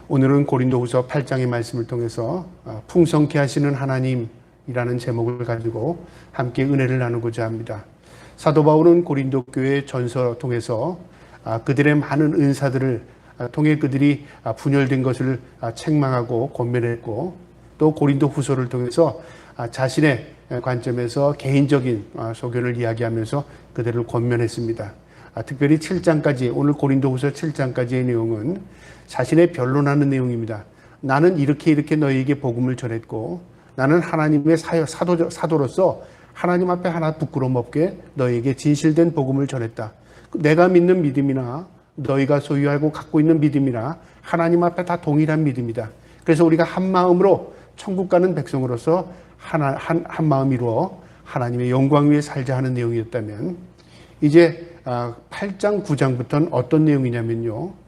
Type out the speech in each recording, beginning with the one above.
오늘은 고린도후서 8장의 말씀을 통해서 풍성케 하시는 하나님이라는 제목을 가지고 함께 은혜를 나누고자 합니다. 사도 바울은 고린도 교회 전서 통해서 그들의 많은 은사들을 통해 그들이 분열된 것을 책망하고 권면했고, 또 고린도 후서를 통해서 자신의 관점에서 개인적인 소견을 이야기하면서 그들을 권면했습니다. 특별히 7장까지, 오늘 고린도 후서 7장까지의 내용은 자신의 변론하는 내용입니다. 나는 이렇게 너희에게 복음을 전했고, 나는 하나님의 사도로서 하나님 앞에 하나 부끄러움 없게 너희에게 진실된 복음을 전했다. 내가 믿는 믿음이나 너희가 소유하고 갖고 있는 믿음이나 하나님 앞에 다 동일한 믿음이다. 그래서 우리가 한 마음으로 천국 가는 백성으로서 한 마음 이루어 하나님의 영광 위에 살자 하는 내용이었다면, 이제 8장 9장부터는 어떤 내용이냐면요,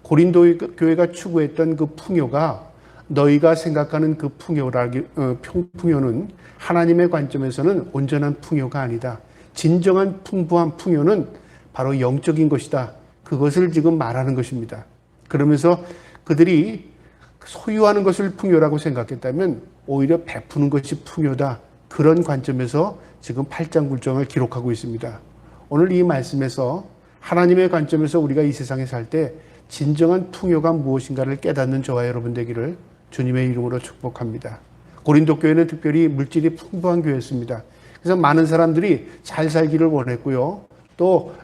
고린도 교회가 추구했던 그 풍요가 너희가 생각하는 그 풍요는 하나님의 관점에서는 온전한 풍요가 아니다. 진정한 풍부한 풍요는 바로 영적인 것이다. 그것을 지금 말하는 것입니다. 그러면서 그들이 소유하는 것을 풍요라고 생각했다면 오히려 베푸는 것이 풍요다. 그런 관점에서 지금 8장 9장을 기록하고 있습니다. 오늘 이 말씀에서 하나님의 관점에서 우리가 이 세상에 살 때 진정한 풍요가 무엇인가를 깨닫는 저와 여러분 되기를 주님의 이름으로 축복합니다. 고린도 교회는 특별히 물질이 풍부한 교회였습니다. 그래서 많은 사람들이 잘 살기를 원했고요. 또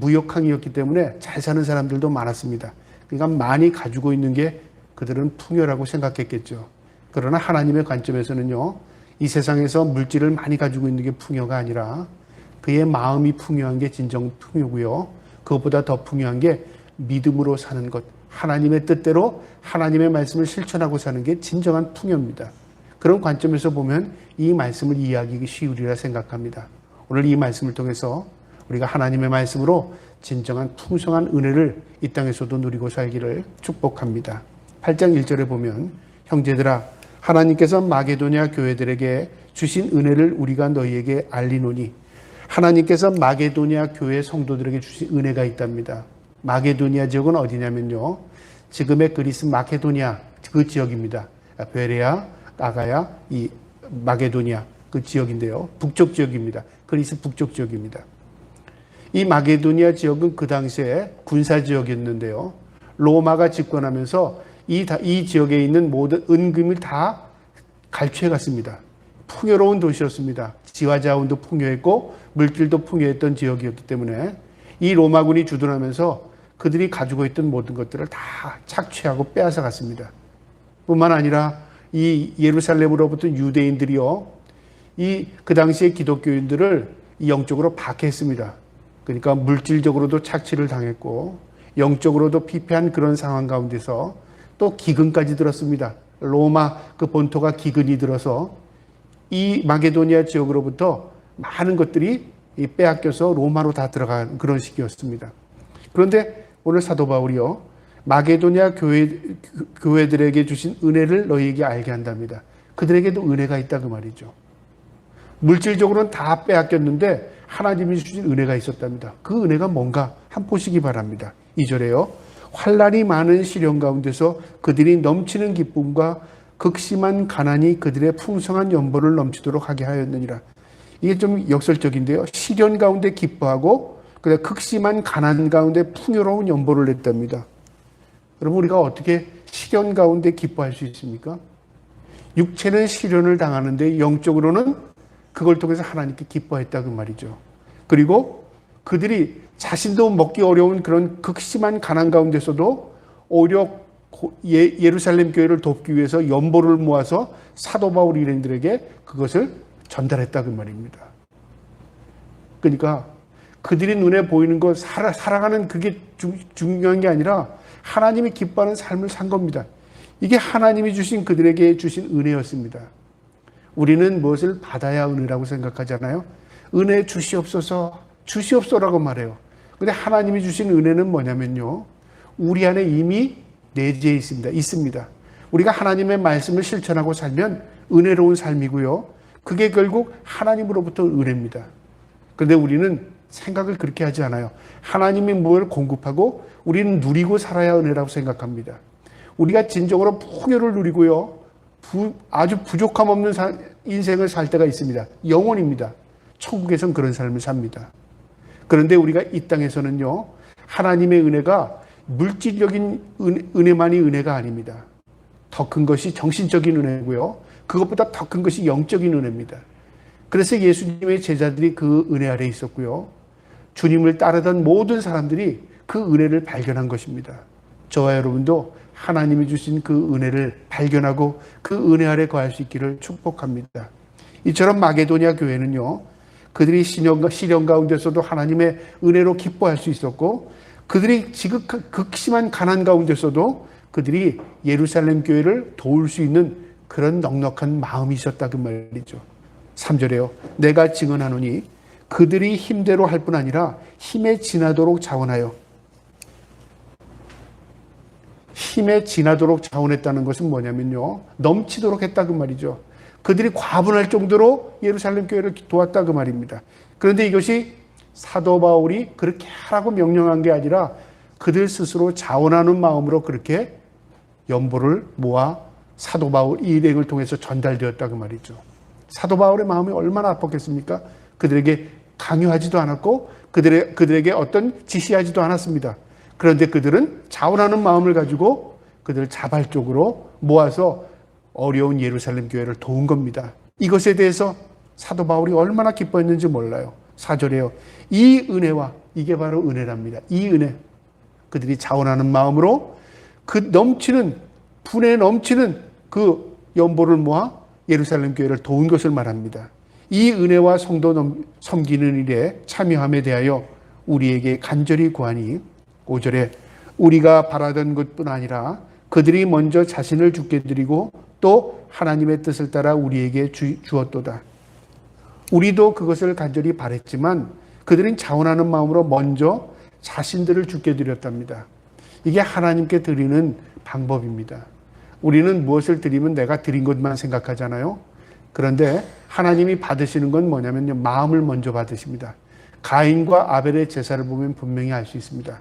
무역항이었기 때문에 잘 사는 사람들도 많았습니다. 그러니까 많이 가지고 있는 게 그들은 풍요라고 생각했겠죠. 그러나 하나님의 관점에서는요, 이 세상에서 물질을 많이 가지고 있는 게 풍요가 아니라 그의 마음이 풍요한 게 진정 풍요고요. 그것보다 더 풍요한 게 믿음으로 사는 것, 하나님의 뜻대로 하나님의 말씀을 실천하고 사는 게 진정한 풍요입니다. 그런 관점에서 보면 이 말씀을 이해하기 쉬우리라 생각합니다. 오늘 이 말씀을 통해서 우리가 하나님의 말씀으로 진정한 풍성한 은혜를 이 땅에서도 누리고 살기를 축복합니다. 8장 1절에 보면, 형제들아, 하나님께서 마게도냐 교회들에게 주신 은혜를 우리가 너희에게 알리노니, 하나님께서 마게도냐 교회 성도들에게 주신 은혜가 있답니다. 마게도냐 지역은 어디냐면요, 지금의 그리스 마케도니아 그 지역입니다. 베레아, 아가야, 이 마게도니아 그 지역인데요, 북쪽 지역입니다. 그리스 북쪽 지역입니다. 이 마게도니아 지역은 그 당시에 군사 지역이었는데요, 로마가 집권하면서 이 지역에 있는 모든 은금을 다 갈취해 갔습니다. 풍요로운 도시였습니다. 지화자원도 풍요했고 물질도 풍요했던 지역이었기 때문에 이 로마군이 주둔하면서 그들이 가지고 있던 모든 것들을 다 착취하고 빼앗아 갔습니다. 뿐만 아니라 이 예루살렘으로부터 유대인들이요, 그 당시에 기독교인들을 영적으로 박해했습니다. 그러니까 물질적으로도 착취를 당했고 영적으로도 피폐한 그런 상황 가운데서 또 기근까지 들었습니다. 로마 그 본토가 기근이 들어서 이 마게도니아 지역으로부터 많은 것들이 빼앗겨서 로마로 다 들어간 그런 시기였습니다. 그런데 오늘 사도 바울이요, 마게도니아 교회들에게 주신 은혜를 너희에게 알게 한답니다. 그들에게도 은혜가 있다 그 말이죠. 물질적으로는 다 빼앗겼는데 하나님이 주신 은혜가 있었답니다. 그 은혜가 뭔가 한번 보시기 바랍니다. 2절에요. 환난이 많은 시련 가운데서 그들이 넘치는 기쁨과 극심한 가난이 그들의 풍성한 연보를 넘치도록 하게 하였느니라. 이게 좀 역설적인데요. 시련 가운데 기뻐하고 그다음에 극심한 가난 가운데 풍요로운 연보를 냈답니다. 여러분, 우리가 어떻게 시련 가운데 기뻐할 수 있습니까? 육체는 시련을 당하는데 영적으로는 그걸 통해서 하나님께 기뻐했다 그 말이죠. 그리고 그들이 자신도 먹기 어려운 그런 극심한 가난 가운데서도 오히려 예루살렘 교회를 돕기 위해서 연보를 모아서 사도 바울 일행들에게 그것을 전달했다 그 말입니다. 그러니까 그들이 눈에 보이는 것, 살아가는 그게 중요한 게 아니라 하나님이 기뻐하는 삶을 산 겁니다. 이게 하나님이 주신 그들에게 주신 은혜였습니다. 우리는 무엇을 받아야 은혜라고 생각하잖아요. 은혜 주시옵소라고 말해요. 근데 하나님이 주신 은혜는 뭐냐면요, 우리 안에 이미 내재해 있습니다. 우리가 하나님의 말씀을 실천하고 살면 은혜로운 삶이고요, 그게 결국 하나님으로부터 은혜입니다. 그런데 우리는 생각을 그렇게 하지 않아요. 하나님이 뭘 공급하고 우리는 누리고 살아야 은혜라고 생각합니다. 우리가 진정으로 풍요를 누리고요. 아주 부족함 없는 인생을 살 때가 있습니다. 영원입니다. 천국에선 그런 삶을 삽니다. 그런데 우리가 이 땅에서는요, 하나님의 은혜가 물질적인 은혜만이 은혜가 아닙니다. 더 큰 것이 정신적인 은혜고요. 그것보다 더 큰 것이 영적인 은혜입니다. 그래서 예수님의 제자들이 그 은혜 아래 있었고요. 주님을 따르던 모든 사람들이 그 은혜를 발견한 것입니다. 저와 여러분도 하나님이 주신 그 은혜를 발견하고 그 은혜 아래 거할 수 있기를 축복합니다. 이처럼 마게도냐 교회는요, 그들이 시련 가운데서도 하나님의 은혜로 기뻐할 수 있었고, 그들이 극심한 가난 가운데서도 그들이 예루살렘 교회를 도울 수 있는 그런 넉넉한 마음이 있었다 그 말이죠. 3절에요. 내가 증언하노니 그들이 힘대로 할 뿐 아니라 힘에 지나도록 자원하여. 힘에 지나도록 자원했다는 것은 뭐냐면요, 넘치도록 했다 그 말이죠. 그들이 과분할 정도로 예루살렘 교회를 도왔다 그 말입니다. 그런데 이것이 사도 바울이 그렇게 하라고 명령한 게 아니라 그들 스스로 자원하는 마음으로 그렇게 연보를 모아 사도 바울 이 일행을 통해서 전달되었다 그 말이죠. 사도 바울의 마음이 얼마나 아팠겠습니까? 그들에게 강요하지도 않았고 그들에게 어떤 지시하지도 않았습니다. 그런데 그들은 자원하는 마음을 가지고 그들을 자발적으로 모아서 어려운 예루살렘 교회를 도운 겁니다. 이것에 대해서 사도 바울이 얼마나 기뻐했는지 몰라요. 4절에요. 이 은혜와, 이게 바로 은혜랍니다. 이 은혜. 그들이 자원하는 마음으로 그 넘치는, 분에 넘치는 그 연보를 모아 예루살렘 교회를 도운 것을 말합니다. 이 은혜와 성도 섬기는 일에 참여함에 대하여 우리에게 간절히 구하니, 5절에 우리가 바라던 것뿐 아니라 그들이 먼저 자신을 주께 드리고 또 하나님의 뜻을 따라 우리에게 주었도다. 우리도 그것을 간절히 바랬지만 그들은 자원하는 마음으로 먼저 자신들을 주께 드렸답니다. 이게 하나님께 드리는 방법입니다. 우리는 무엇을 드리면 내가 드린 것만 생각하잖아요. 그런데 하나님이 받으시는 건 뭐냐면요, 마음을 먼저 받으십니다. 가인과 아벨의 제사를 보면 분명히 알 수 있습니다.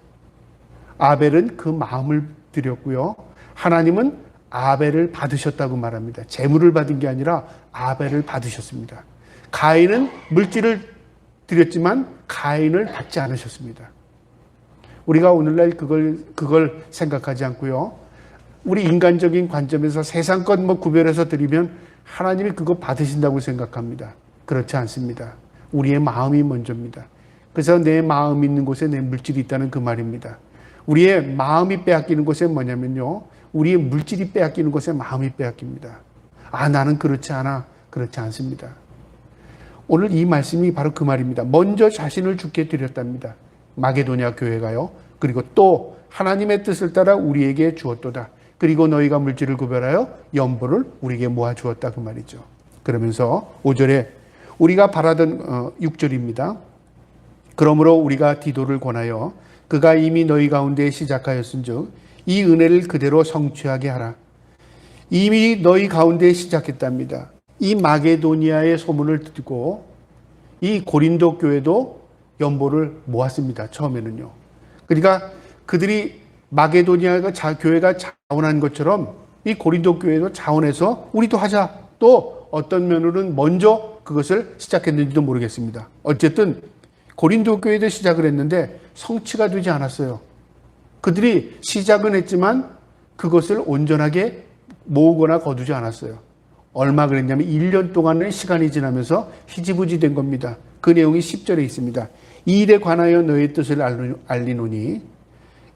아벨은 그 마음을 드렸고요. 하나님은 아벨을 받으셨다고 말합니다. 재물을 받은 게 아니라 아벨을 받으셨습니다. 가인은 물질을 드렸지만 가인을 받지 않으셨습니다. 우리가 오늘날 그걸 생각하지 않고요. 우리 인간적인 관점에서 세상 것 구별해서 드리면 하나님이 그거 받으신다고 생각합니다. 그렇지 않습니다. 우리의 마음이 먼저입니다. 그래서 내 마음 있는 곳에 내 물질이 있다는 그 말입니다. 우리의 마음이 빼앗기는 곳에 뭐냐면요, 우리의 물질이 빼앗기는 곳에 마음이 빼앗깁니다. 나는 그렇지 않아. 그렇지 않습니다. 오늘 이 말씀이 바로 그 말입니다. 먼저 자신을 주께 드렸답니다. 마게도냐 교회가요. 그리고 또 하나님의 뜻을 따라 우리에게 주었도다. 그리고 너희가 물질을 구별하여 연보를 우리에게 모아 주었다 그 말이죠. 그러면서 5절에 우리가 바라던 6절입니다. 그러므로 우리가 디도를 권하여 그가 이미 너희 가운데 시작하였은즉 이 은혜를 그대로 성취하게 하라. 이미 너희 가운데 시작했답니다. 이 마게도니아의 소문을 듣고 이 고린도 교회도 연보를 모았습니다. 처음에는요. 그러니까 그들이 마게도니아가 교회가 자원한 것처럼 이 고린도 교회도 자원해서 우리도 하자. 또 어떤 면으로는 먼저 그것을 시작했는지도 모르겠습니다. 어쨌든 고린도 교회도 시작을 했는데 성취가 되지 않았어요. 그들이 시작은 했지만 그것을 온전하게 모으거나 거두지 않았어요. 얼마 그랬냐면 1년 동안의 시간이 지나면서 희지부지 된 겁니다. 그 내용이 10절에 있습니다. 이 일에 관하여 너희의 뜻을 알리노니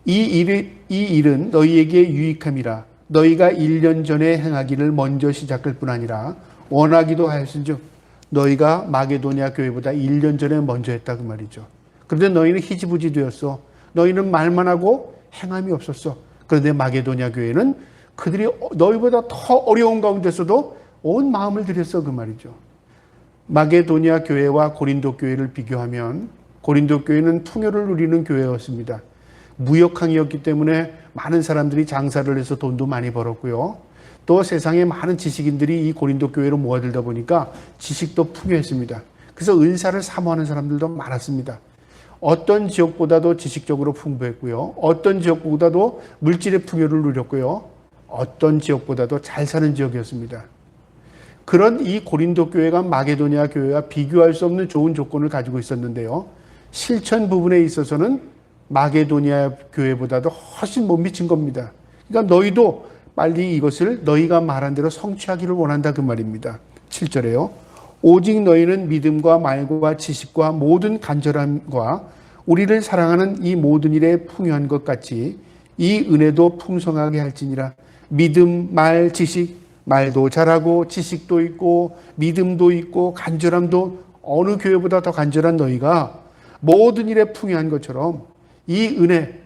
이 일은 너희에게 유익함이라. 너희가 1년 전에 행하기를 먼저 시작할 뿐 아니라 원하기도 하였은즉 너희가 마게도냐 교회보다 1년 전에 먼저 했다 그 말이죠. 그런데 너희는 희지부지 되었어. 너희는 말만 하고 행함이 없었어. 그런데 마게도냐 교회는 그들이 너희보다 더 어려운 가운데서도 온 마음을 들였어 그 말이죠. 마게도냐 교회와 고린도 교회를 비교하면 고린도 교회는 풍요를 누리는 교회였습니다. 무역항이었기 때문에 많은 사람들이 장사를 해서 돈도 많이 벌었고요. 또 세상에 많은 지식인들이 이 고린도 교회로 모아들다 보니까 지식도 풍요했습니다. 그래서 은사를 사모하는 사람들도 많았습니다. 어떤 지역보다도 지식적으로 풍부했고요. 어떤 지역보다도 물질의 풍요를 누렸고요. 어떤 지역보다도 잘 사는 지역이었습니다. 그런 이 고린도 교회가 마게도니아 교회와 비교할 수 없는 좋은 조건을 가지고 있었는데요. 실천 부분에 있어서는 마게도니아 교회보다도 훨씬 못 미친 겁니다. 그러니까 너희도 빨리 이것을 너희가 말한 대로 성취하기를 원한다 그 말입니다. 7절에요. 오직 너희는 믿음과 말과 지식과 모든 간절함과 우리를 사랑하는 이 모든 일에 풍요한 것 같이 이 은혜도 풍성하게 할지니라. 믿음, 말, 지식, 말도 잘하고 지식도 있고 믿음도 있고 간절함도 어느 교회보다 더 간절한 너희가 모든 일에 풍요한 것처럼 이 은혜,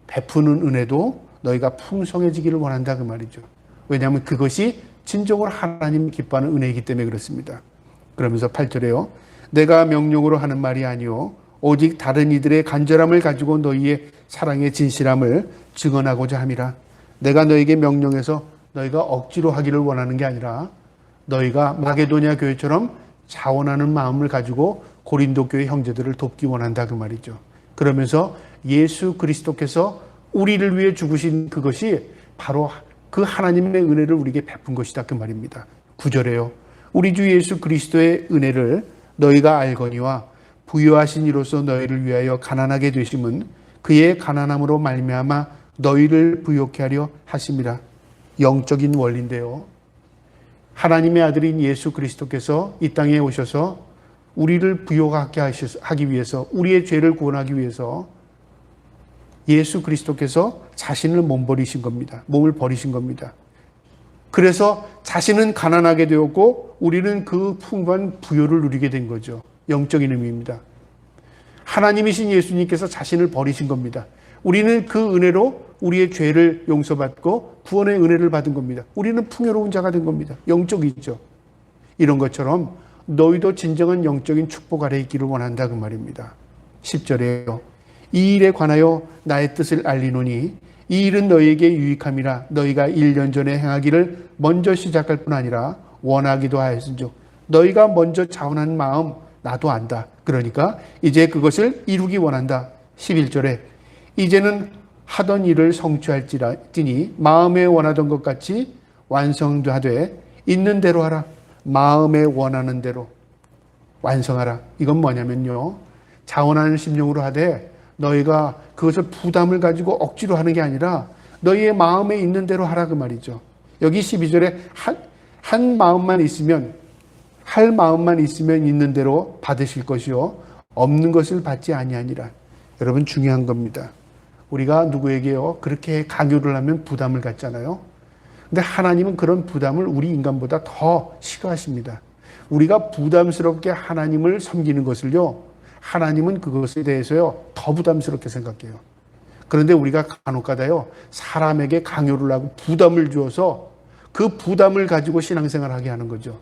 베푸는 은혜도 너희가 풍성해지기를 원한다 그 말이죠. 왜냐하면 그것이 진정으로 하나님 기뻐하는 은혜이기 때문에 그렇습니다. 그러면서 8절에요. 내가 명령으로 하는 말이 아니요 오직 다른 이들의 간절함을 가지고 너희의 사랑의 진실함을 증언하고자 함이라. 내가 너에게 명령해서 너희가 억지로 하기를 원하는 게 아니라 너희가 마게도니아 교회처럼 자원하는 마음을 가지고 고린도 교회 형제들을 돕기 원한다 그 말이죠. 그러면서 예수 그리스도께서 우리를 위해 죽으신 그것이 바로 그 하나님의 은혜를 우리에게 베푼 것이다 그 말입니다. 9절에요. 우리 주 예수 그리스도의 은혜를 너희가 알거니와 부요하신 이로써 너희를 위하여 가난하게 되심은 그의 가난함으로 말미암아 너희를 부요케 하려 하심이라. 영적인 원리인데요. 하나님의 아들인 예수 그리스도께서 이 땅에 오셔서 우리를 부요하게 하기 위해서 우리의 죄를 구원하기 위해서 예수 그리스도께서 자신을 몸버리신 겁니다. 몸을 버리신 겁니다. 그래서 자신은 가난하게 되었고 우리는 그 풍부한 부요를 누리게 된 거죠. 영적인 의미입니다. 하나님이신 예수님께서 자신을 버리신 겁니다. 우리는 그 은혜로 우리의 죄를 용서받고 구원의 은혜를 받은 겁니다. 우리는 풍요로운 자가 된 겁니다. 영적이죠. 이런 것처럼 너희도 진정한 영적인 축복 아래 있기를 원한다 그 말입니다. 10절에요. 이 일에 관하여 나의 뜻을 알리노니 이 일은 너희에게 유익함이라. 너희가 1년 전에 행하기를 먼저 시작할 뿐 아니라 원하기도 하였은즉 너희가 먼저 자원한 마음 나도 안다. 그러니까 이제 그것을 이루기 원한다. 11절에 이제는 하던 일을 성취할지니 마음에 원하던 것 같이 완성하되 있는 대로 하라. 마음에 원하는 대로 완성하라. 이건 뭐냐면요. 자원하는 심령으로 하되 너희가 그것을 부담을 가지고 억지로 하는 게 아니라 너희의 마음에 있는 대로 하라 그 말이죠. 여기 12절에 한 마음만 있으면 할 마음만 있으면 있는 대로 받으실 것이요 없는 것을 받지 아니하니라. 여러분 중요한 겁니다. 우리가 누구에게요 그렇게 강요를 하면 부담을 갖잖아요. 근데 하나님은 그런 부담을 우리 인간보다 더 싫어하십니다. 우리가 부담스럽게 하나님을 섬기는 것을요 하나님은 그것에 대해서요 더 부담스럽게 생각해요. 그런데 우리가 간혹가다요 사람에게 강요를 하고 부담을 주어서 그 부담을 가지고 신앙생활을 하게 하는 거죠.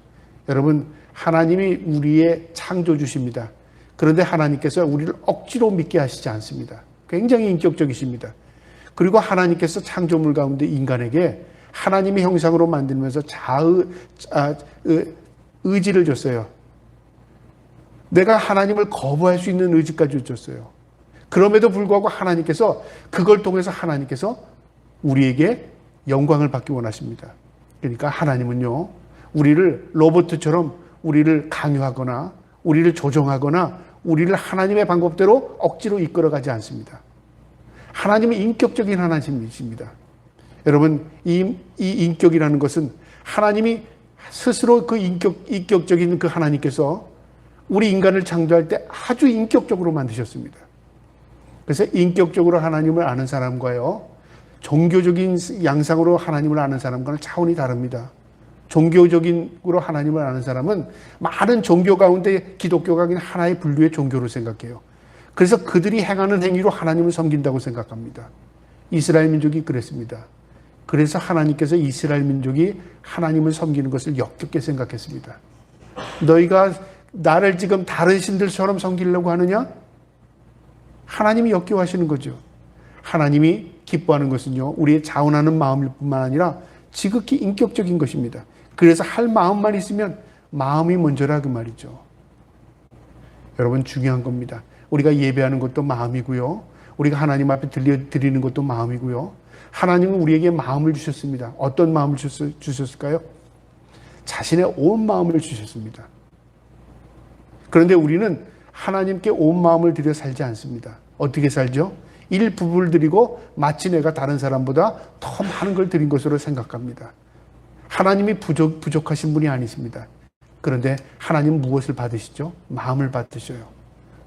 여러분 하나님이 우리의 창조주십니다. 그런데 하나님께서 우리를 억지로 믿게 하시지 않습니다. 굉장히 인격적이십니다. 그리고 하나님께서 창조물 가운데 인간에게 하나님의 형상으로 만들면서 의지를 줬어요. 내가 하나님을 거부할 수 있는 의지까지 줬어요. 그럼에도 불구하고 하나님께서 그걸 통해서 하나님께서 우리에게 영광을 받기 원하십니다. 그러니까 하나님은요 우리를 로봇처럼 우리를 강요하거나 우리를 조종하거나 우리를 하나님의 방법대로 억지로 이끌어가지 않습니다. 하나님은 인격적인 하나님이십니다. 여러분 이 인격이라는 것은 하나님이 스스로 그 인격적인 그 하나님께서 우리 인간을 창조할 때 아주 인격적으로 만드셨습니다. 그래서 인격적으로 하나님을 아는 사람과요 종교적인 양상으로 하나님을 아는 사람과는 차원이 다릅니다. 종교적으로 하나님을 아는 사람은 많은 종교 가운데 기독교가 그냥 하나의 분류의 종교로 생각해요. 그래서 그들이 행하는 행위로 하나님을 섬긴다고 생각합니다. 이스라엘 민족이 그랬습니다. 그래서 하나님께서 이스라엘 민족이 하나님을 섬기는 것을 역겹게 생각했습니다. 너희가 나를 지금 다른 신들처럼 섬기려고 하느냐? 하나님이 역겨워하시는 거죠. 하나님이 기뻐하는 것은요 우리의 자원하는 마음일 뿐만 아니라 지극히 인격적인 것입니다. 그래서 할 마음만 있으면 마음이 먼저라 그 말이죠. 여러분 중요한 겁니다. 우리가 예배하는 것도 마음이고요. 우리가 하나님 앞에 드리는 것도 마음이고요. 하나님은 우리에게 마음을 주셨습니다. 어떤 마음을 주셨을까요? 자신의 온 마음을 주셨습니다. 그런데 우리는 하나님께 온 마음을 들여 살지 않습니다. 어떻게 살죠? 일부분을 드리고 마치 내가 다른 사람보다 더 많은 걸 드린 것으로 생각합니다. 하나님이 부족하신 분이 아니십니다. 그런데 하나님은 무엇을 받으시죠? 마음을 받으셔요.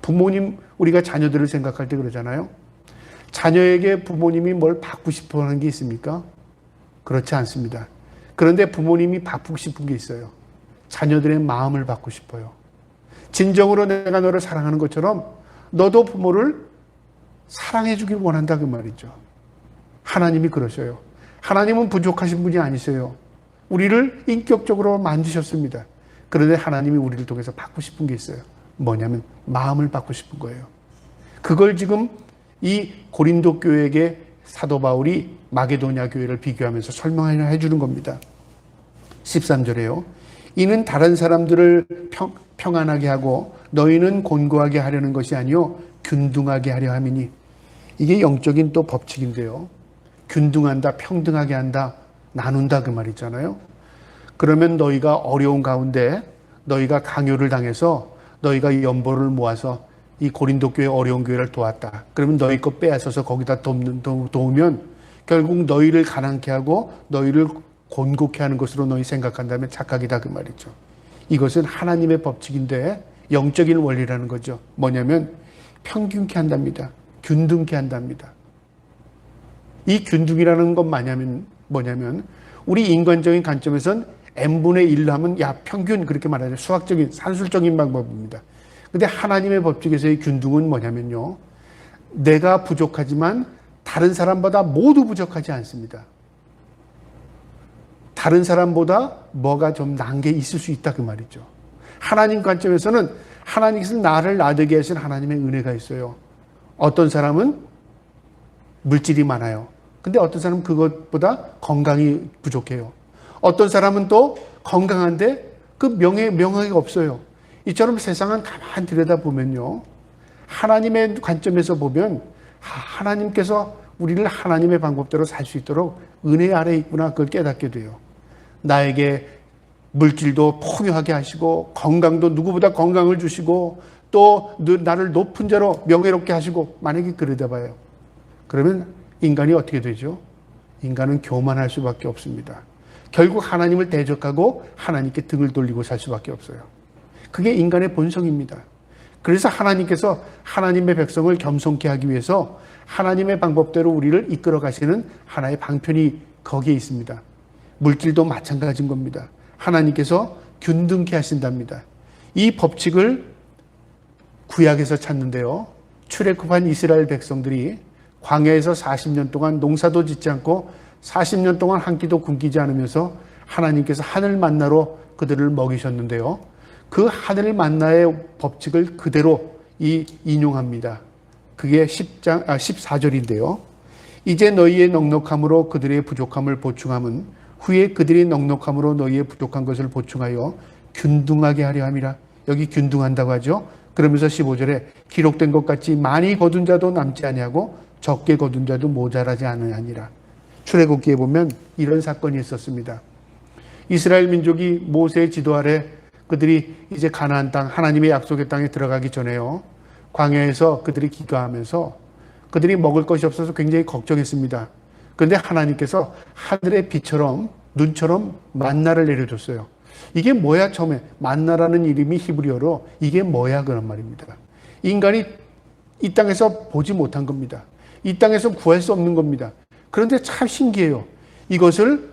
부모님, 우리가 자녀들을 생각할 때 그러잖아요. 자녀에게 부모님이 뭘 받고 싶어 하는 게 있습니까? 그렇지 않습니다. 그런데 부모님이 받고 싶은 게 있어요. 자녀들의 마음을 받고 싶어요. 진정으로 내가 너를 사랑하는 것처럼 너도 부모를 사랑해 주길 원한다 그 말이죠. 하나님이 그러셔요. 하나님은 부족하신 분이 아니세요. 우리를 인격적으로 만드셨습니다. 그런데 하나님이 우리를 통해서 받고 싶은 게 있어요. 뭐냐면 마음을 받고 싶은 거예요. 그걸 지금 이 고린도 교회에게 사도 바울이 마게도냐 교회를 비교하면서 설명해 주는 겁니다. 13절에요. 이는 다른 사람들을 평안하게 하고 너희는 곤고하게 하려는 것이 아니요 균등하게 하려 함이니. 이게 영적인 또 법칙인데요. 균등한다, 평등하게 한다, 나눈다 그 말 있잖아요. 그러면 너희가 어려운 가운데 너희가 강요를 당해서 너희가 연보를 모아서 이 고린도 교회 어려운 교회를 도왔다. 그러면 너희 거 빼앗아서 거기다 도우면 결국 너희를 가난케 하고 너희를 곤고케 하는 것으로 너희 생각한다면 착각이다 그 말이죠. 이것은 하나님의 법칙인데 영적인 원리라는 거죠. 뭐냐면 평균케 한답니다. 균등케 한답니다. 이 균등이라는 건 뭐냐면 우리 인간적인 관점에선 n분의 1 하면 야 평균 그렇게 말하죠. 수학적인 산술적인 방법입니다. 근데 하나님의 법칙에서의 균등은 뭐냐면요. 내가 부족하지만 다른 사람보다 모두 부족하지 않습니다. 다른 사람보다 뭐가 좀 난 게 있을 수 있다 그 말이죠. 하나님 관점에서는 하나님께서 나를 나되게 하신 하나님의 은혜가 있어요. 어떤 사람은 물질이 많아요. 근데 어떤 사람은 그것보다 건강이 부족해요. 어떤 사람은 또 건강한데 그 명예가 없어요. 이처럼 세상은 가만히 들여다보면요. 하나님의 관점에서 보면 하나님께서 우리를 하나님의 방법대로 살 수 있도록 은혜 아래에 있구나 그걸 깨닫게 돼요. 나에게 물질도 풍요하게 하시고 건강도 누구보다 건강을 주시고 또 나를 높은 자로 명예롭게 하시고 만약에 그러다 봐요. 그러면 인간이 어떻게 되죠? 인간은 교만할 수밖에 없습니다. 결국 하나님을 대적하고 하나님께 등을 돌리고 살 수밖에 없어요. 그게 인간의 본성입니다. 그래서 하나님께서 하나님의 백성을 겸손케 하기 위해서 하나님의 방법대로 우리를 이끌어 가시는 하나의 방편이 거기에 있습니다. 물질도 마찬가지인 겁니다. 하나님께서 균등케 하신답니다. 이 법칙을 구약에서 찾는데요. 출애굽한 이스라엘 백성들이 광야에서 40년 동안 농사도 짓지 않고 40년 동안 한 끼도 굶기지 않으면서 하나님께서 하늘 만나로 그들을 먹이셨는데요. 그 하늘 만나의 법칙을 그대로 인용합니다. 그게 14절인데요. 이제 너희의 넉넉함으로 그들의 부족함을 보충함은 후에 그들이 넉넉함으로 너희의 부족한 것을 보충하여 균등하게 하려 함이라. 여기 균등한다고 하죠. 그러면서 15절에 기록된 것 같이 많이 거둔 자도 남지 아니하고 적게 거둔 자도 모자라지 않으니라. 출애굽기에 보면 이런 사건이 있었습니다. 이스라엘 민족이 모세의 지도 아래 그들이 이제 가나안 땅 하나님의 약속의 땅에 들어가기 전에요. 광야에서 그들이 기도하면서 그들이 먹을 것이 없어서 굉장히 걱정했습니다. 그런데 하나님께서 하늘의 빛처럼 눈처럼 만나를 내려줬어요. 이게 뭐야 처음에 만나라는 이름이 히브리어로 이게 뭐야 그런 말입니다. 인간이 이 땅에서 보지 못한 겁니다. 이 땅에서 구할 수 없는 겁니다. 그런데 참 신기해요. 이것을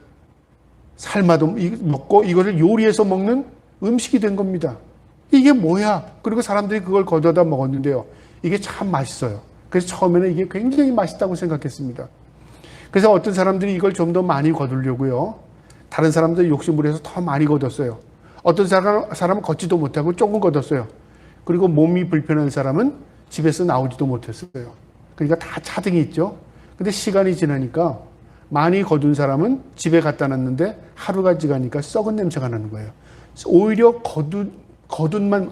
삶아도 먹고 이것을 요리해서 먹는 음식이 된 겁니다. 이게 뭐야? 그리고 사람들이 그걸 거둬다 먹었는데요. 이게 참 맛있어요. 그래서 처음에는 이게 굉장히 맛있다고 생각했습니다. 그래서 어떤 사람들이 이걸 좀 더 많이 거두려고요. 다른 사람들 욕심을 해서 더 많이 거뒀어요. 어떤 사람은 걷지도 못하고 조금 거뒀어요. 그리고 몸이 불편한 사람은 집에서 나오지도 못했어요. 그러니까 다 차등이 있죠. 근데 시간이 지나니까 많이 거둔 사람은 집에 갖다 놨는데 하루가 지나니까 썩은 냄새가 나는 거예요. 오히려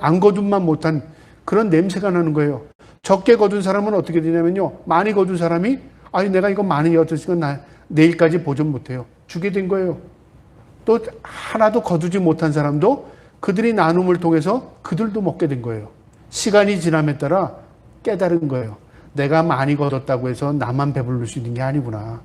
안 거둔만 못한 그런 냄새가 나는 거예요. 적게 거둔 사람은 어떻게 되냐면요. 많이 거둔 사람이 아니 내가 이거 많이 얻었으니까 내일까지 보존 못해요. 주게 된 거예요. 또 하나도 거두지 못한 사람도 그들이 나눔을 통해서 그들도 먹게 된 거예요. 시간이 지남에 따라 깨달은 거예요. 내가 많이 거뒀다고 해서 나만 배부를 수 있는 게 아니구나.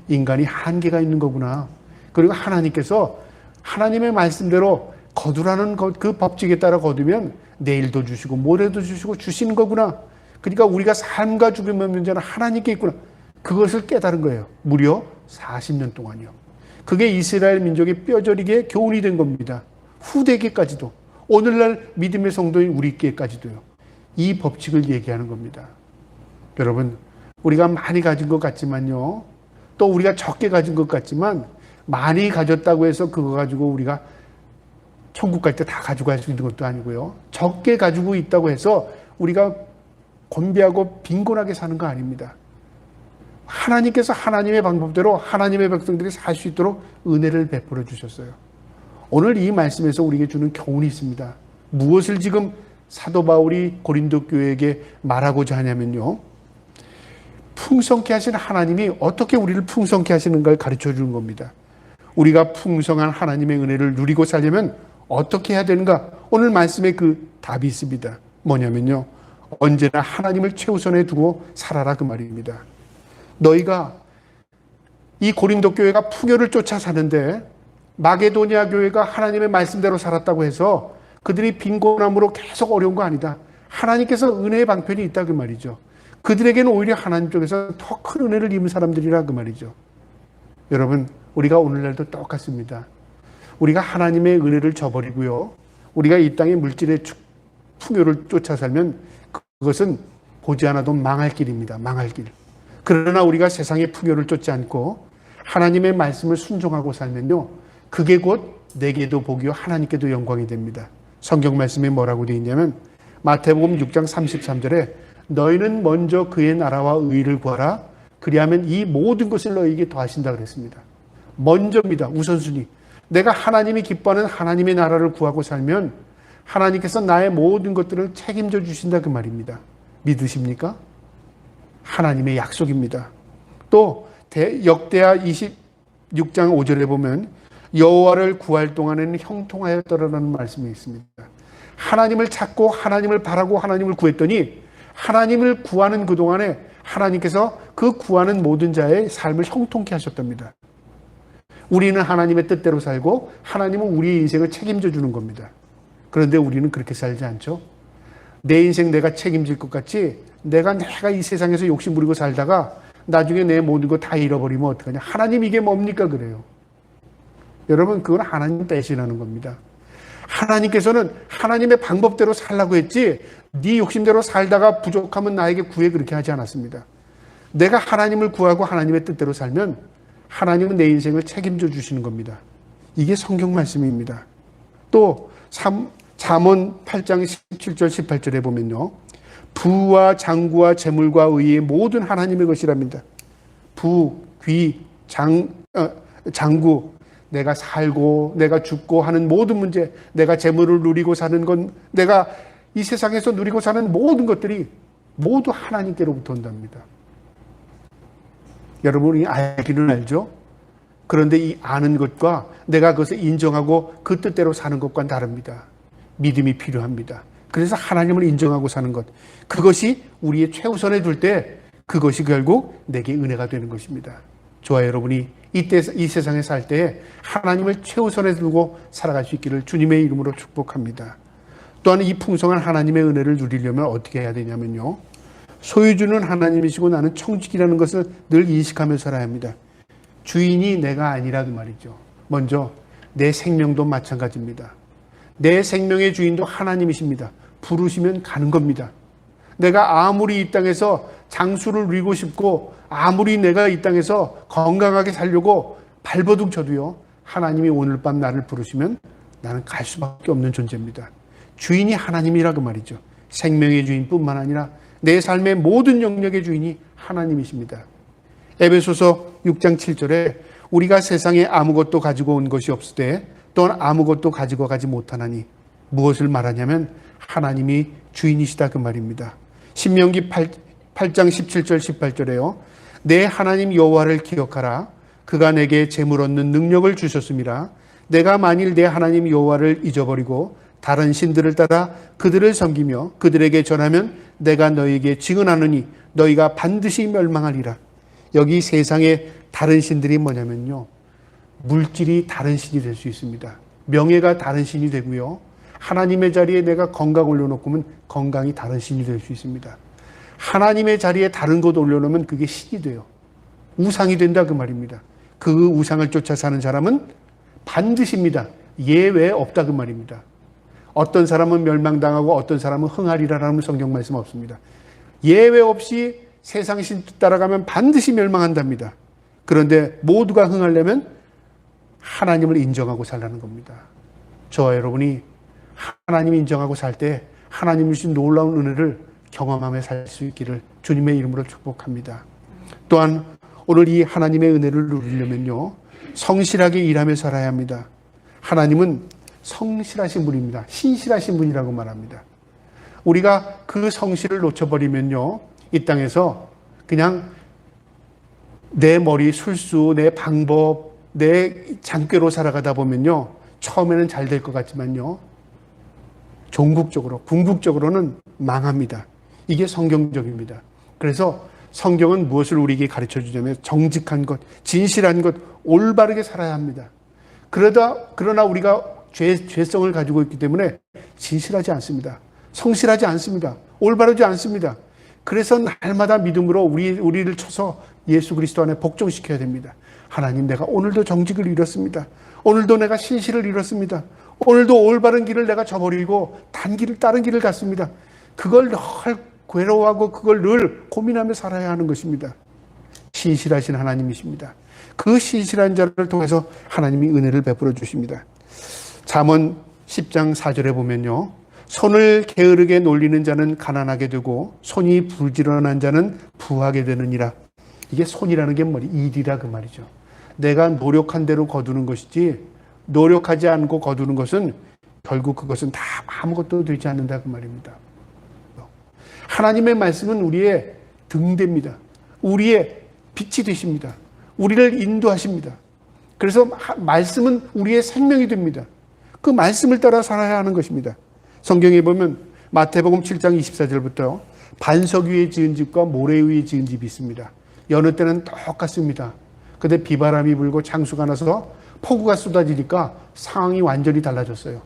인간이 한계가 있는 거구나. 그리고 하나님께서 하나님의 말씀대로 거두라는 그 법칙에 따라 거두면 내일도 주시고 모레도 주시고 주시는 거구나. 그러니까 우리가 삶과 죽음의 문제는 하나님께 있구나. 그것을 깨달은 거예요. 무려 40년 동안이요. 그게 이스라엘 민족의 뼈저리게 교훈이 된 겁니다. 후대기까지도, 오늘날 믿음의 성도인 우리께까지도요. 이 법칙을 얘기하는 겁니다. 여러분, 우리가 많이 가진 것 같지만요, 또 우리가 적게 가진 것 같지만 많이 가졌다고 해서 그거 가지고 우리가 천국 갈 때 다 가지고 갈 수 있는 것도 아니고요. 적게 가지고 있다고 해서 우리가 곤비하고 빈곤하게 사는 거 아닙니다. 하나님께서 하나님의 방법대로 하나님의 백성들이 살 수 있도록 은혜를 베풀어 주셨어요. 오늘 이 말씀에서 우리에게 주는 교훈이 있습니다. 무엇을 지금 사도 바울이 고린도 교회에게 말하고자 하냐면요. 풍성케 하신 하나님이 어떻게 우리를 풍성케 하시는가를 가르쳐 주는 겁니다. 우리가 풍성한 하나님의 은혜를 누리고 살려면 어떻게 해야 되는가? 오늘 말씀에 그 답이 있습니다. 뭐냐면요. 언제나 하나님을 최우선에 두고 살아라 그 말입니다. 너희가 이 고린도 교회가 풍요를 쫓아 사는데 마게도니아 교회가 하나님의 말씀대로 살았다고 해서 그들이 빈곤함으로 계속 어려운 거 아니다. 하나님께서 은혜의 방편이 있다 그 말이죠. 그들에게는 오히려 하나님 쪽에서 더 큰 은혜를 입은 사람들이라 그 말이죠. 여러분, 우리가 오늘날도 똑같습니다. 우리가 하나님의 은혜를 저버리고요. 우리가 이 땅의 물질의 풍요를 쫓아 살면 그것은 보지 않아도 망할 길입니다. 망할 길. 그러나 우리가 세상의 풍요를 쫓지 않고 하나님의 말씀을 순종하고 살면요. 그게 곧 내게도 복이요 하나님께도 영광이 됩니다. 성경 말씀에 뭐라고 되어 있냐면 마태복음 6장 33절에 너희는 먼저 그의 나라와 의를 구하라. 그리하면 이 모든 것을 너희에게 더하신다 그랬습니다. 먼저입니다. 우선순위. 내가 하나님이 기뻐하는 하나님의 나라를 구하고 살면 하나님께서 나의 모든 것들을 책임져 주신다 그 말입니다. 믿으십니까? 하나님의 약속입니다. 또 역대하 26장 5절에 보면 여호와를 구할 동안에는 형통하였더라라는 말씀이 있습니다. 하나님을 찾고 하나님을 바라고 하나님을 구했더니 하나님을 구하는 그동안에 하나님께서 그 구하는 모든 자의 삶을 형통케 하셨답니다. 우리는 하나님의 뜻대로 살고 하나님은 우리의 인생을 책임져 주는 겁니다. 그런데 우리는 그렇게 살지 않죠. 내 인생 내가 책임질 것 같이 내가 이 세상에서 욕심 부리고 살다가 나중에 내 모든 거 다 잃어버리면 어떡하냐. 하나님 이게 뭡니까 그래요. 여러분 그건 하나님 배신하는 겁니다. 하나님께서는 하나님의 방법대로 살라고 했지 네 욕심대로 살다가 부족하면 나에게 구해 그렇게 하지 않았습니다. 내가 하나님을 구하고 하나님의 뜻대로 살면 하나님은 내 인생을 책임져 주시는 겁니다. 이게 성경 말씀입니다. 또 잠언 8장 17절 18절에 보면요. 부와 장구와 재물과 의의 모든 하나님의 것이랍니다. 부, 귀, 장구, 내가 살고 내가 죽고 하는 모든 문제, 내가 재물을 누리고 사는 건, 내가 이 세상에서 누리고 사는 모든 것들이 모두 하나님께로부터 온답니다. 여러분이 알기는 알죠? 그런데 이 아는 것과 내가 그것을 인정하고 그 뜻대로 사는 것과는 다릅니다. 믿음이 필요합니다. 그래서 하나님을 인정하고 사는 것, 그것이 우리의 최우선에 둘 때 그것이 결국 내게 은혜가 되는 것입니다. 저와 여러분이 이 세상에 살 때 하나님을 최우선에 두고 살아갈 수 있기를 주님의 이름으로 축복합니다. 또한 이 풍성한 하나님의 은혜를 누리려면 어떻게 해야 되냐면요. 소유주는 하나님이시고 나는 청직이라는 것을 늘 인식하면서 살아야 합니다. 주인이 내가 아니라 그 말이죠. 먼저 내 생명도 마찬가지입니다. 내 생명의 주인도 하나님이십니다. 부르시면 가는 겁니다. 내가 아무리 이 땅에서 장수를 누리고 싶고 아무리 내가 이 땅에서 건강하게 살려고 발버둥 쳐도요. 하나님이 오늘 밤 나를 부르시면 나는 갈 수밖에 없는 존재입니다. 주인이 하나님이라 그 말이죠. 생명의 주인뿐만 아니라 내 삶의 모든 영역의 주인이 하나님이십니다. 에베소서 6장 7절에 우리가 세상에 아무것도 가지고 온 것이 없을 때 또한 아무것도 가지고 가지 못하나니 무엇을 말하냐면 하나님이 주인이시다 그 말입니다. 신명기 8장 17절 18절에요. 내 하나님 여호와를 기억하라. 그가 내게 재물 얻는 능력을 주셨음이라. 내가 만일 내 하나님 여호와를 잊어버리고 다른 신들을 따라 그들을 섬기며 그들에게 전하면 내가 너희에게 증언하느니 너희가 반드시 멸망하리라. 여기 세상에 다른 신들이 뭐냐면요, 물질이 다른 신이 될 수 있습니다. 명예가 다른 신이 되고요, 하나님의 자리에 내가 건강 올려놓으면 건강이 다른 신이 될 수 있습니다. 하나님의 자리에 다른 것 올려놓으면 그게 신이 돼요. 우상이 된다 그 말입니다. 그 우상을 쫓아 사는 사람은 반드시입니다. 예외 없다 그 말입니다. 어떤 사람은 멸망당하고 어떤 사람은 흥하리라라는 성경 말씀 없습니다. 예외 없이 세상 신 따라가면 반드시 멸망한답니다. 그런데 모두가 흥하려면 하나님을 인정하고 살라는 겁니다. 저와 여러분이 하나님 인정하고 살 때 하나님이 주신 놀라운 은혜를 경험하며 살 수 있기를 주님의 이름으로 축복합니다. 또한 오늘 이 하나님의 은혜를 누리려면요, 성실하게 일하며 살아야 합니다. 하나님은 성실하신 분입니다. 신실하신 분이라고 말합니다. 우리가 그 성실을 놓쳐버리면요, 이 땅에서 그냥 내 머리 술수, 내 방법, 내 장꾀로 살아가다 보면요, 처음에는 잘 될 것 같지만요, 종국적으로, 궁극적으로는 망합니다. 이게 성경적입니다. 그래서 성경은 무엇을 우리에게 가르쳐 주냐면 정직한 것, 진실한 것, 올바르게 살아야 합니다. 그러나 우리가 죄성을 가지고 있기 때문에 진실하지 않습니다. 성실하지 않습니다. 올바르지 않습니다. 그래서 날마다 믿음으로 우리를 쳐서 예수 그리스도 안에 복종시켜야 됩니다. 하나님, 내가 오늘도 정직을 잃었습니다. 오늘도 내가 신실을 잃었습니다. 오늘도 올바른 길을 내가 저버리고 다른 길을 갔습니다. 그걸 늘 괴로워하고 그걸 늘 고민하며 살아야 하는 것입니다. 신실하신 하나님이십니다. 그 신실한 자를 통해서 하나님이 은혜를 베풀어 주십니다. 잠언 10장 4절에 보면요, 손을 게으르게 놀리는 자는 가난하게 되고 손이 부지런한 자는 부하게 되느니라. 이게 손이라는 게 일이라 그 말이죠. 내가 노력한 대로 거두는 것이지 노력하지 않고 거두는 것은 결국 그것은 다 아무것도 되지 않는다 그 말입니다. 하나님의 말씀은 우리의 등대입니다. 우리의 빛이 되십니다. 우리를 인도하십니다. 그래서 말씀은 우리의 생명이 됩니다. 그 말씀을 따라 살아야 하는 것입니다. 성경에 보면 마태복음 7장 24절부터 반석 위에 지은 집과 모래 위에 지은 집이 있습니다. 여느 때는 똑같습니다. 근데 비바람이 불고 창수가 나서 폭우가 쏟아지니까 상황이 완전히 달라졌어요.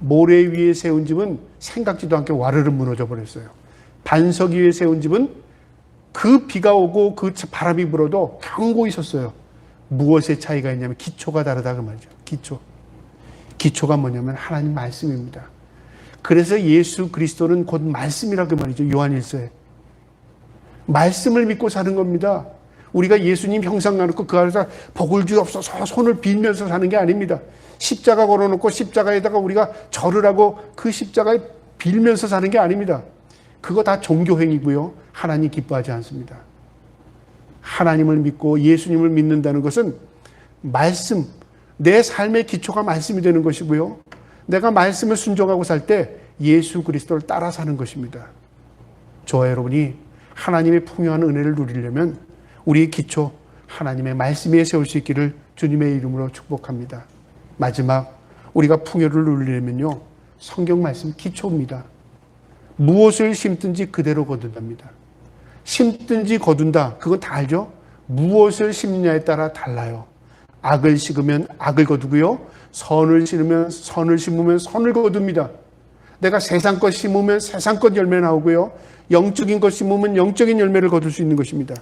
모래 위에 세운 집은 생각지도 않게 와르르 무너져 버렸어요. 반석 위에 세운 집은 그 비가 오고 그 바람이 불어도 견고히 섰어요. 무엇의 차이가 있냐면 기초가 다르다 그 말이죠. 기초가 뭐냐면 하나님 말씀입니다. 그래서 예수 그리스도는 곧 말씀이라 그 말이죠. 요한 1서에. 말씀을 믿고 사는 겁니다. 우리가 예수님 형상 나놓고 그 안에서 복을 주옵소서 손을 빌면서 사는 게 아닙니다. 십자가 걸어놓고 십자가에다가 우리가 절을 하고 그 십자가에 빌면서 사는 게 아닙니다. 그거 다 종교행위고요. 하나님 기뻐하지 않습니다. 하나님을 믿고 예수님을 믿는다는 것은 말씀, 내 삶의 기초가 말씀이 되는 것이고요. 내가 말씀을 순종하고 살 때 예수 그리스도를 따라 사는 것입니다. 저와 여러분이 하나님의 풍요한 은혜를 누리려면 우리의 기초 하나님의 말씀 위에 세울 수 있기를 주님의 이름으로 축복합니다. 마지막, 우리가 풍요를 누리려면요, 성경 말씀 기초입니다. 무엇을 심든지 그대로 거둔답니다. 심든지 거둔다, 그건 다 알죠? 무엇을 심느냐에 따라 달라요. 악을 심으면 악을 거두고요, 선을 심으면 선을 거둡니다. 내가 세상 것 심으면 세상 것 열매 나오고요, 영적인 것 심으면 영적인 열매를 거둘 수 있는 것입니다.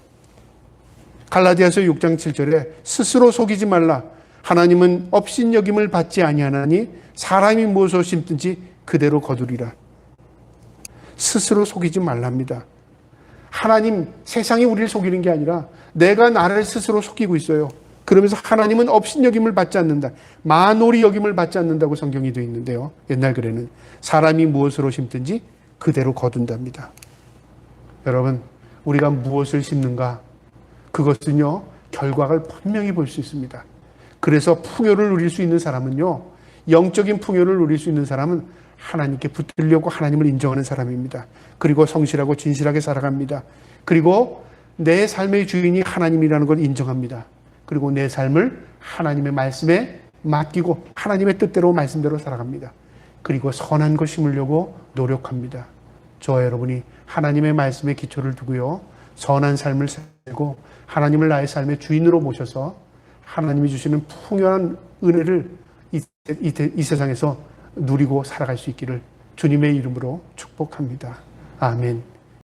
갈라디아서 6장 7절에 스스로 속이지 말라. 하나님은 업신여김을 받지 아니하나니 사람이 무엇을 심든지 그대로 거두리라. 스스로 속이지 말랍니다. 하나님, 세상이 우리를 속이는 게 아니라 내가 나를 스스로 속이고 있어요. 그러면서 하나님은 업신여김을 받지 않는다. 만홀히 여김을 받지 않는다고 성경이 되어 있는데요. 옛날 글에는 사람이 무엇으로 심든지 그대로 거둔답니다. 여러분, 우리가 무엇을 심는가? 그것은요, 결과를 분명히 볼 수 있습니다. 그래서 풍요를 누릴 수 있는 사람은요, 영적인 풍요를 누릴 수 있는 사람은 하나님께 붙들려고 하나님을 인정하는 사람입니다. 그리고 성실하고 진실하게 살아갑니다. 그리고 내 삶의 주인이 하나님이라는 걸 인정합니다. 그리고 내 삶을 하나님의 말씀에 맡기고 하나님의 뜻대로 말씀대로 살아갑니다. 그리고 선한 것 심으려고 노력합니다. 저와 여러분이 하나님의 말씀에 기초를 두고요, 선한 삶을 살고 하나님을 나의 삶의 주인으로 모셔서 하나님이 주시는 풍요한 은혜를 이 세상에서 누리고 살아갈 수 있기를 주님의 이름으로 축복합니다. 아멘.